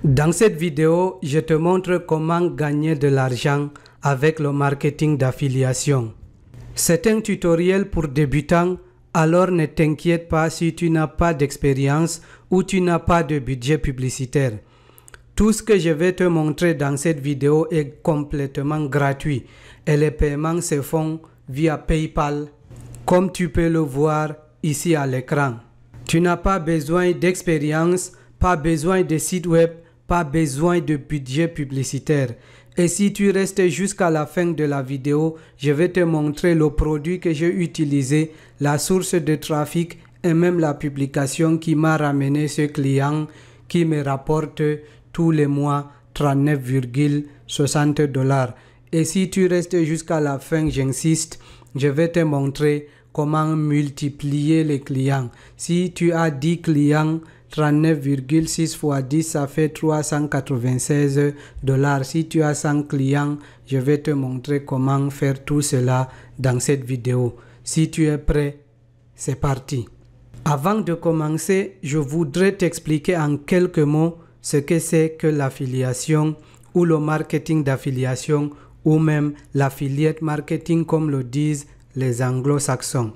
Dans cette vidéo, je te montre comment gagner de l'argent avec le marketing d'affiliation. C'est un tutoriel pour débutants, alors ne t'inquiète pas si tu n'as pas d'expérience ou tu n'as pas de budget publicitaire. Tout ce que je vais te montrer dans cette vidéo est complètement gratuit et les paiements se font via PayPal, comme tu peux le voir ici à l'écran. Tu n'as pas besoin d'expérience, pas besoin de site web, pas besoin de budget publicitaire. Et si tu restes jusqu'à la fin de la vidéo, je vais te montrer le produit que j'ai utilisé, la source de trafic et même la publication qui m'a ramené ce client qui me rapporte tous les mois 39,60 $. Et si tu restes jusqu'à la fin, j'insiste, je vais te montrer comment multiplier les clients. Si tu as 10 clients, 39,6 fois 10, ça fait 396 $. Si tu as 100 clients, je vais te montrer comment faire tout cela dans cette vidéo. Si tu es prêt, c'est parti. Avant de commencer, je voudrais t'expliquer en quelques mots ce que c'est que l'affiliation ou le marketing d'affiliation ou même l'affiliate marketing comme le disent les anglo-saxons.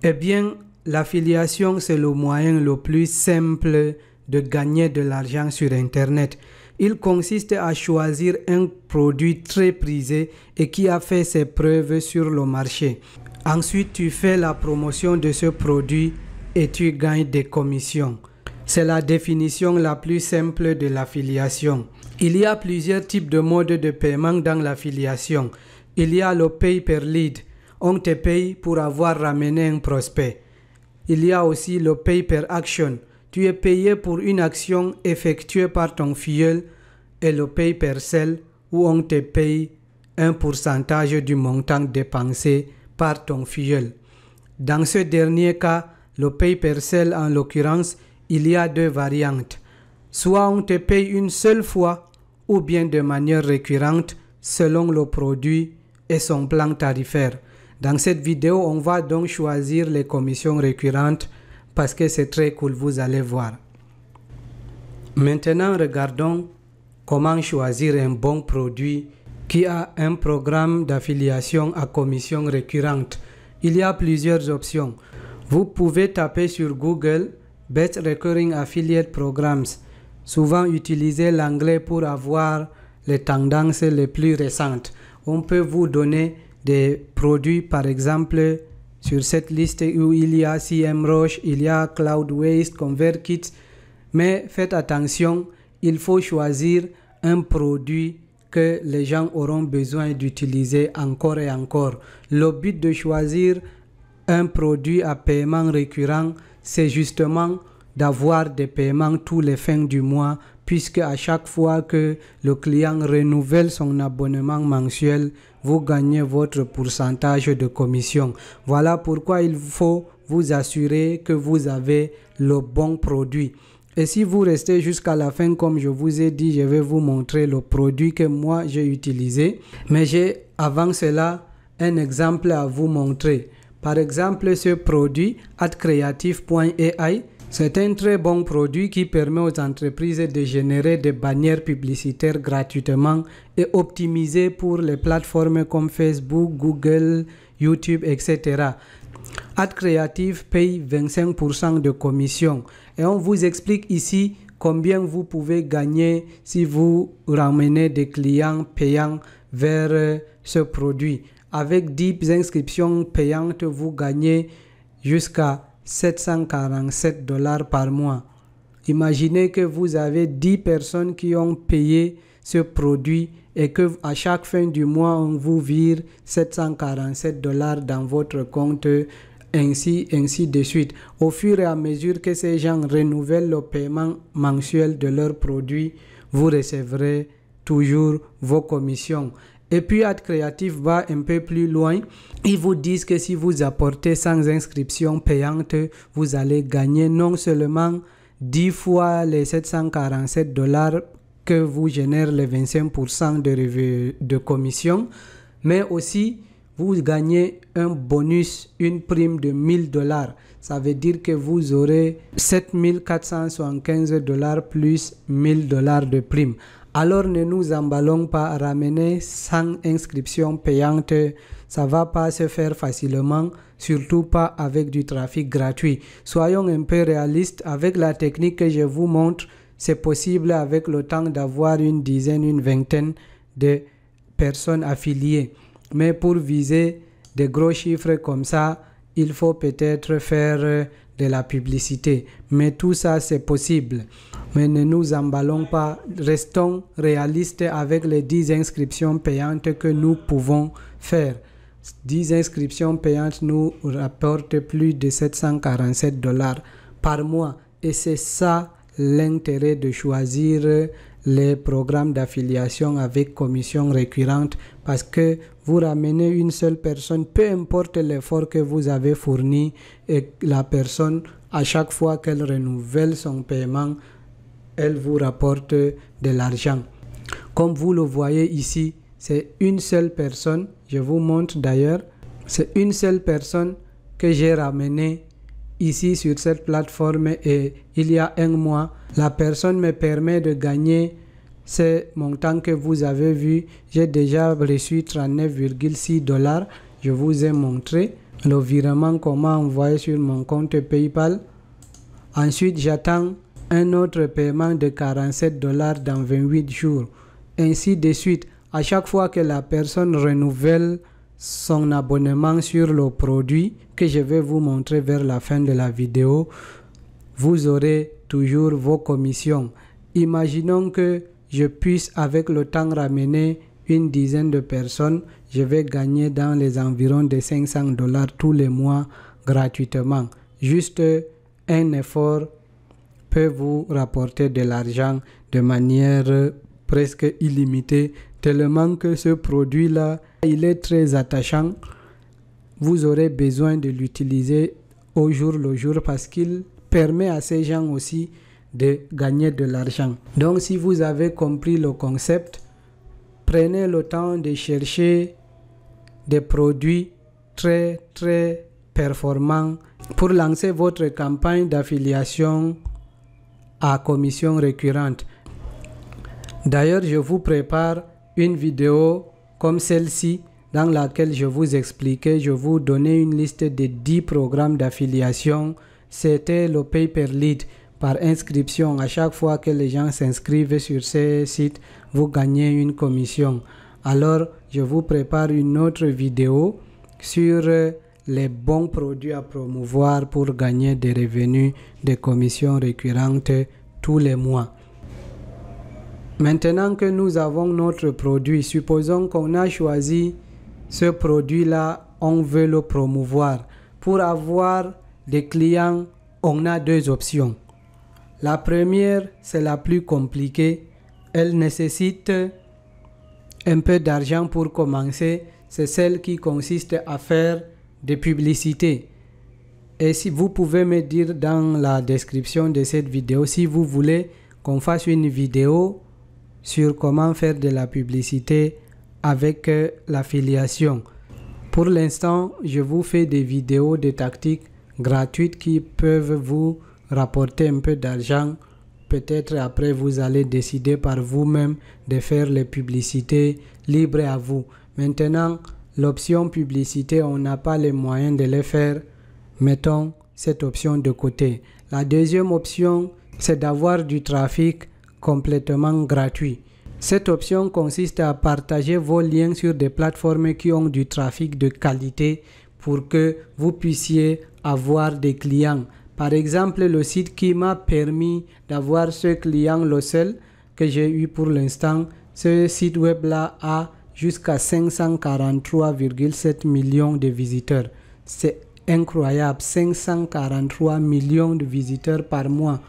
Eh bien, l'affiliation, c'est le moyen le plus simple de gagner de l'argent sur Internet. Il consiste à choisir un produit très prisé et qui a fait ses preuves sur le marché. Ensuite, tu fais la promotion de ce produit et tu gagnes des commissions. C'est la définition la plus simple de l'affiliation. Il y a plusieurs types de modes de paiement dans l'affiliation. Il y a le pay per lead. On te paye pour avoir ramené un prospect. Il y a aussi le pay per action. Tu es payé pour une action effectuée par ton filleul, et le pay per sell où on te paye un pourcentage du montant dépensé par ton filleul. Dans ce dernier cas, le pay per sell en l'occurrence, il y a deux variantes. Soit on te paye une seule fois ou bien de manière récurrente selon le produit et son plan tarifaire. Dans cette vidéo, on va donc choisir les commissions récurrentes parce que c'est très cool, vous allez voir. Maintenant, regardons comment choisir un bon produit qui a un programme d'affiliation à commission récurrente. Il y a plusieurs options. Vous pouvez taper sur Google « Best Recurring Affiliate Programs ». Souvent utiliser l'anglais pour avoir les tendances les plus récentes. On peut vous donner des produits, par exemple, sur cette liste où il y a CMrush, il y a Cloudways, ConvertKit, mais faites attention, il faut choisir un produit que les gens auront besoin d'utiliser encore et encore. Le but de choisir un produit à paiement récurrent, c'est justement d'avoir des paiements tous les fins du mois, puisque à chaque fois que le client renouvelle son abonnement mensuel, vous gagnez votre pourcentage de commission. Voilà pourquoi il faut vous assurer que vous avez le bon produit. Et si vous restez jusqu'à la fin, comme je vous ai dit, je vais vous montrer le produit que moi j'ai utilisé. Mais j'ai avant cela un exemple à vous montrer. Par exemple, ce produit, adcreative.ai, c'est un très bon produit qui permet aux entreprises de générer des bannières publicitaires gratuitement et optimisées pour les plateformes comme Facebook, Google, YouTube, etc. AdCreative paye 25% de commission et on vous explique ici combien vous pouvez gagner si vous ramenez des clients payants vers ce produit. Avec 10 inscriptions payantes, vous gagnez jusqu'à 747 $ par mois. Imaginez que vous avez 10 personnes qui ont payé ce produit et que à chaque fin du mois, on vous vire 747 $ dans votre compte, ainsi de suite. Au fur et à mesure que ces gens renouvellent le paiement mensuel de leurs produits, vous recevrez toujours vos commissions. Et puis AdCreative va un peu plus loin. Ils vous disent que si vous apportez 100 inscriptions payantes, vous allez gagner non seulement 10 fois les 747 $ que vous génèrent les 25% de commission, mais aussi vous gagnez un bonus, une prime de $1000. Ça veut dire que vous aurez $7475 plus $1000 de prime. Alors ne nous emballons pas à ramener sans inscription payante. Ça ne va pas se faire facilement, surtout pas avec du trafic gratuit. Soyons un peu réalistes. Avec la technique que je vous montre, c'est possible avec le temps d'avoir une dizaine, une vingtaine de personnes affiliées. Mais pour viser des gros chiffres comme ça, il faut peut-être faire de la publicité. Mais tout ça, c'est possible. Mais ne nous emballons pas. Restons réalistes avec les 10 inscriptions payantes que nous pouvons faire. 10 inscriptions payantes nous rapportent plus de $747 par mois. Et c'est ça l'intérêt de choisir les programmes d'affiliation avec commission récurrente, parce que vous ramenez une seule personne, peu importe l'effort que vous avez fourni, et la personne, à chaque fois qu'elle renouvelle son paiement, elle vous rapporte de l'argent. Comme vous le voyez ici, c'est une seule personne, je vous montre d'ailleurs, c'est une seule personne que j'ai ramenée ici sur cette plateforme, et il y a un mois, la personne me permet de gagner ce montant que vous avez vu. J'ai déjà reçu $39,6. Je vous ai montré le virement, comment envoyer sur mon compte PayPal. Ensuite, j'attends un autre paiement de $47 dans 28 jours. Ainsi de suite. À chaque fois que la personne renouvelle son abonnement sur le produit que je vais vous montrer vers la fin de la vidéo, vous aurez toujours vos commissions. Imaginons que je puisse avec le temps ramener une dizaine de personnes, je vais gagner dans les environs de $500 tous les mois gratuitement. Juste un effort peut vous rapporter de l'argent de manière presque illimitée, tellement que ce produit-là, il est très attachant. Vous aurez besoin de l'utiliser au jour le jour parce qu'il permet à ces gens aussi de gagner de l'argent. Donc si vous avez compris le concept, prenez le temps de chercher des produits très performants pour lancer votre campagne d'affiliation à commission récurrente. D'ailleurs, je vous prépare une vidéo comme celle-ci dans laquelle je vous expliquais, je vous donnais une liste de 10 programmes d'affiliation. C'était le pay-per-lead par inscription. À chaque fois que les gens s'inscrivent sur ces sites, vous gagnez une commission. Alors, je vous prépare une autre vidéo sur les bons produits à promouvoir pour gagner des revenus de commissions récurrentes tous les mois. Maintenant que nous avons notre produit, supposons qu'on a choisi ce produit-là, on veut le promouvoir. Pour avoir des clients, on a deux options. La première, c'est la plus compliquée. Elle nécessite un peu d'argent pour commencer. C'est celle qui consiste à faire des publicités. Et si vous pouvez me dire dans la description de cette vidéo, si vous voulez qu'on fasse une vidéo sur comment faire de la publicité avec l'affiliation. Pour l'instant, je vous fais des vidéos de tactiques gratuites qui peuvent vous rapporter un peu d'argent. Peut-être après, vous allez décider par vous-même de faire les publicités libres à vous. Maintenant, l'option publicité, on n'a pas les moyens de les faire. Mettons cette option de côté. La deuxième option, c'est d'avoir du trafic complètement gratuit. Cette option consiste à partager vos liens sur des plateformes qui ont du trafic de qualité pour que vous puissiez avoir des clients. Par exemple, le site qui m'a permis d'avoir ce client, le seul que j'ai eu pour l'instant, ce site web là a jusqu'à 543,7 millions de visiteurs. C'est incroyable, 543 millions de visiteurs par mois.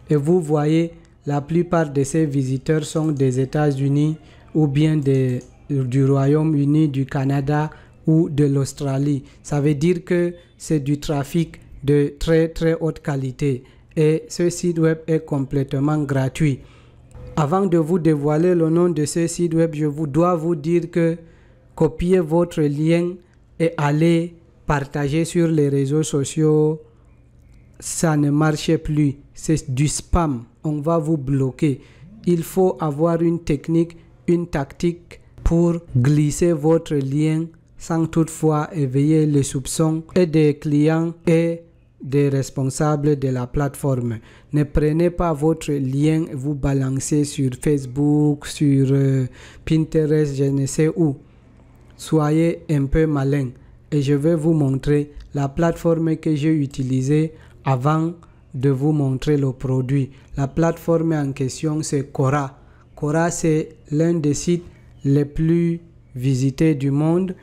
Et vous voyez, la plupart de ces visiteurs sont des États-Unis ou bien du Royaume-Uni, du Canada ou de l'Australie. Ça veut dire que c'est du trafic de très haute qualité et ce site web est complètement gratuit. Avant de vous dévoiler le nom de ce site web, je dois vous dire que copier votre lien et aller partager sur les réseaux sociaux, ça ne marche plus. C'est du spam. On va vous bloquer. Il faut avoir une technique, une tactique pour glisser votre lien sans toutefois éveiller les soupçons et des clients et des responsables de la plateforme. Ne prenez pas votre lien et vous balancez sur Facebook, sur Pinterest, je ne sais où. Soyez un peu malin et je vais vous montrer la plateforme que j'ai utilisée avant de vous montrer le produit. La plateforme en question, c'est Quora. Quora, c'est l'un des sites les plus visités du monde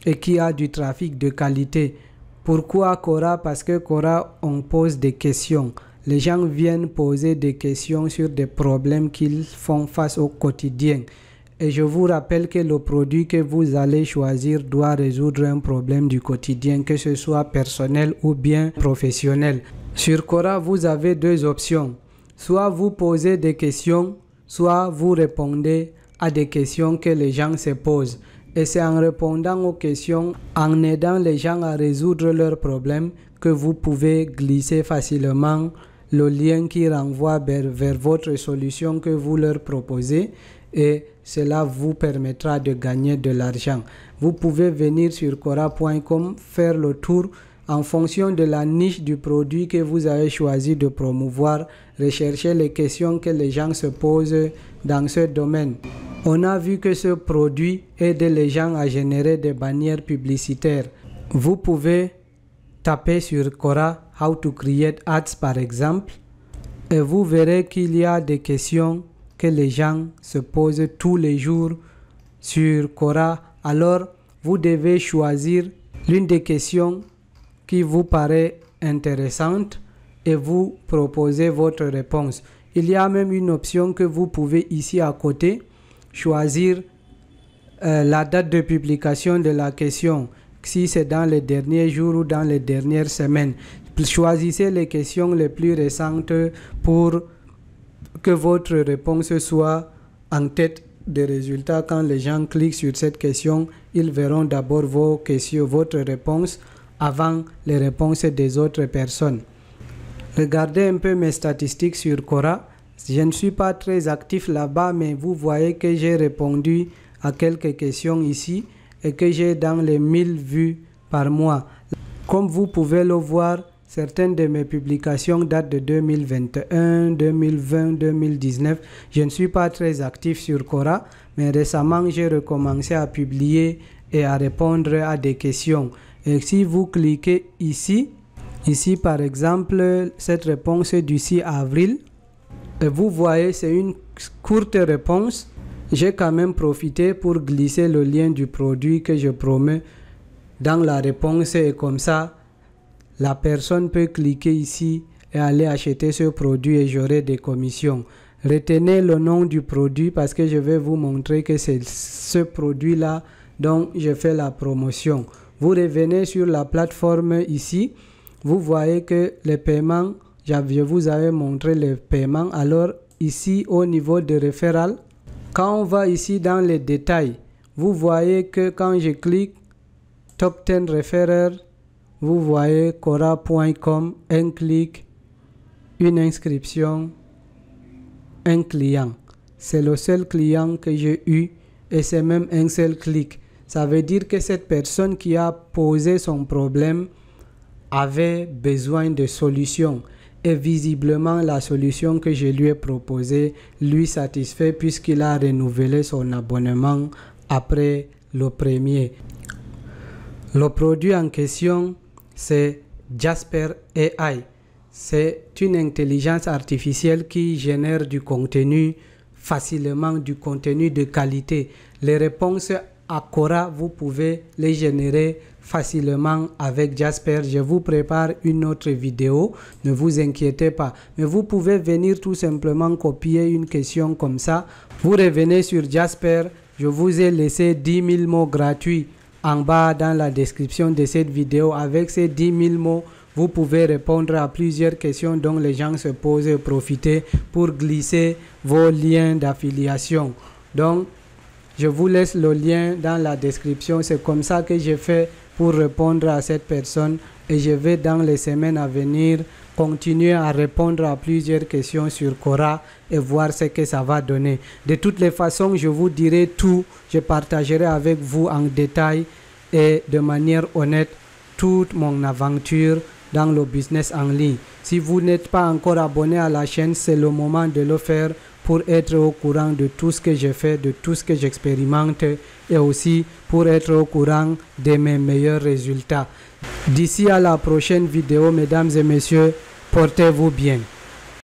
et qui a du trafic de qualité. Pourquoi Quora? Parce que Quora, on pose des questions. Les gens viennent poser des questions sur des problèmes qu'ils font face au quotidien. Et je vous rappelle que le produit que vous allez choisir doit résoudre un problème du quotidien, que ce soit personnel ou bien professionnel. Sur Quora, vous avez deux options. Soit vous posez des questions, soit vous répondez à des questions que les gens se posent. Et c'est en répondant aux questions, en aidant les gens à résoudre leurs problèmes, que vous pouvez glisser facilement le lien qui renvoie vers votre solution que vous leur proposez. Et cela vous permettra de gagner de l'argent. Vous pouvez venir sur Quora.com, faire le tour en fonction de la niche du produit que vous avez choisi de promouvoir, rechercher les questions que les gens se posent dans ce domaine. On a vu que ce produit aide les gens à générer des bannières publicitaires. Vous pouvez taper sur Quora « How to create ads » par exemple, et vous verrez qu'il y a des questions que les gens se posent tous les jours sur Quora. Alors, vous devez choisir l'une des questions qui vous paraît intéressante et vous proposer votre réponse. Il y a même une option que vous pouvez ici à côté choisir la date de publication de la question, si c'est dans les derniers jours ou dans les dernières semaines. Choisissez les questions les plus récentes pour que votre réponse soit en tête des résultats. Quand les gens cliquent sur cette question, ils verront d'abord vos questions, votre réponse avant les réponses des autres personnes. Regardez un peu mes statistiques sur Quora. Je ne suis pas très actif là-bas, mais vous voyez que j'ai répondu à quelques questions ici et que j'ai dans les 1000 vues par mois. Comme vous pouvez le voir, certaines de mes publications datent de 2021, 2020, 2019. Je ne suis pas très actif sur Quora, mais récemment, j'ai recommencé à publier et à répondre à des questions. Et si vous cliquez ici par exemple, cette réponse est du 6 avril, et vous voyez, c'est une courte réponse. J'ai quand même profité pour glisser le lien du produit que je promets dans la réponse et comme ça, la personne peut cliquer ici et aller acheter ce produit et j'aurai des commissions. Retenez le nom du produit parce que je vais vous montrer que c'est ce produit-là dont je fais la promotion. Vous revenez sur la plateforme ici, vous voyez que les paiements, je vous avais montré les paiements. Alors ici au niveau de référal, quand on va ici dans les détails, vous voyez que quand je clique Top 10 Referrer, vous voyez Quora.com, un clic, une inscription, un client. C'est le seul client que j'ai eu et c'est même un seul clic. Ça veut dire que cette personne qui a posé son problème avait besoin de solution. Et visiblement, la solution que je lui ai proposée lui satisfait puisqu'il a renouvelé son abonnement après le premier. Le produit en question, c'est Jasper AI. C'est une intelligence artificielle qui génère du contenu facilement, du contenu de qualité. Les réponses à Quora, vous pouvez les générer facilement avec Jasper. Je vous prépare une autre vidéo, ne vous inquiétez pas. Mais vous pouvez venir tout simplement copier une question comme ça. Vous revenez sur Jasper. Je vous ai laissé 10 000 mots gratuits en bas dans la description de cette vidéo. Avec ces 10 000 mots, vous pouvez répondre à plusieurs questions dont les gens se posent et profiter pour glisser vos liens d'affiliation. Donc, Je vous laisse le lien dans la description. C'est comme ça que j'ai fait pour répondre à cette personne et je vais dans les semaines à venir continuer à répondre à plusieurs questions sur Quora et voir ce que ça va donner. De toutes les façons, je vous dirai tout, je partagerai avec vous en détail et de manière honnête toute mon aventure dans le business en ligne. Si vous n'êtes pas encore abonné à la chaîne, c'est le moment de le faire pour être au courant de tout ce que je fais, de tout ce que j'expérimente et aussi pour être au courant de mes meilleurs résultats. D'ici à la prochaine vidéo, mesdames et messieurs, portez-vous bien.